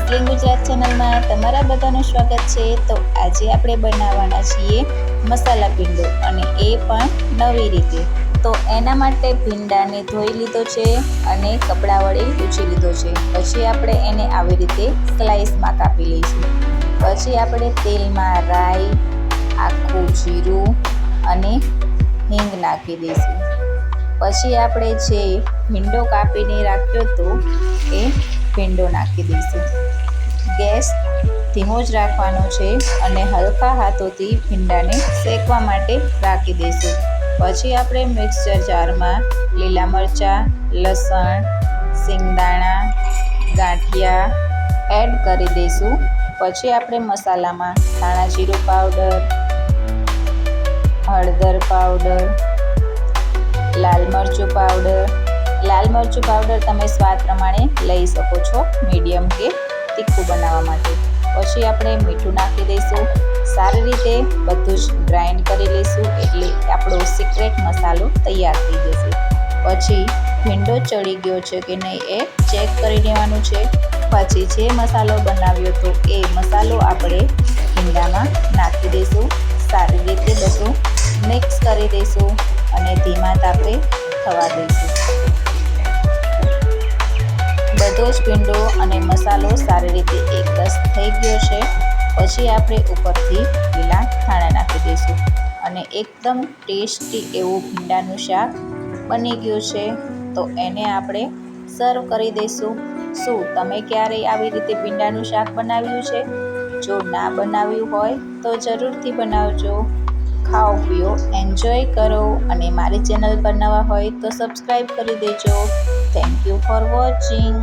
Cooking Gujarat ચેનલમાં તમારા બધાનું સ્વાગત છે। તો આજે આપણે બનાવવાના છીએ મસાલા પીંડો, અને એ પણ નવી રીતે। તો એના માટે ભીંડાને ધોઈ લીધો છે અને કપડાં વડે લૂછી લીધો છે। પછી આપણે એને આવી રીતે સ્લાઇસમાં કાપી લઈશું। પછી આપણે તેલમાં રાઈ, આખું જીરું અને હિંગ નાખી દઈશું। પછી આપણે જે ભીંડો કાપીને રાખ્યો હતો એ ભીંડો નાખી દઈશું। ગેસ ધીમો જ રાખવાનો છે અને હલકા હાથોથી ભીંડાને શેકવા માટે રાખી દઈશું। પછી આપણે મિક્સર જારમાં લીલા મરચાં, લસણ, સિંગદાણા, ગાંઠિયા એડ કરી દઈશું। પછી આપણે મસાલામાં ધાણા જીરું પાવડર, હળદર પાવડર, લાલ મરચું પાવડર તમે સ્વાદ પ્રમાણે લઈ શકો છો, મીડિયમ કે તીખું બનાવવા માટે। પછી આપણે મીઠું નાખી દઈશું। સારી રીતે બધું જ ગ્રાઇન્ડ કરી લઈશું, એટલે આપણો સિક્રેટ મસાલો તૈયાર થઈ જશે। પછી ભીંડો ચડી ગયો છે કે નહીં એ ચેક કરી લેવાનું છે। પછી જે મસાલો બનાવ્યો હતો એ મસાલો આપણે ભીંડામાં નાખી દઈશું। સારી રીતે બધું મિક્સ કરી દઈશું અને ધીમા તાપે થવા દઈશું। બધો જ ભીંડો અને મસાલો સારી રીતે એકરસ થઈ ગયો છે। પછી આપણે ઉપરથી લીલા ધાણા નાખી દઈશું અને એકદમ ટેસ્ટી એવું ભીંડાનું શાક બની ગયું છે। તો એને આપણે સર્વ કરી દઈશું। શું તમે ક્યારેય આવી રીતે ભીંડાનું શાક બનાવ્યું છે? જો ના બનાવ્યું હોય તો જરૂરથી બનાવજો। ખાઓ પીઓ, એન્જોય કરો, અને મારી ચેનલ પર નવા હોય તો સબસ્ક્રાઈબ કરી દેજો। Thank you for watching.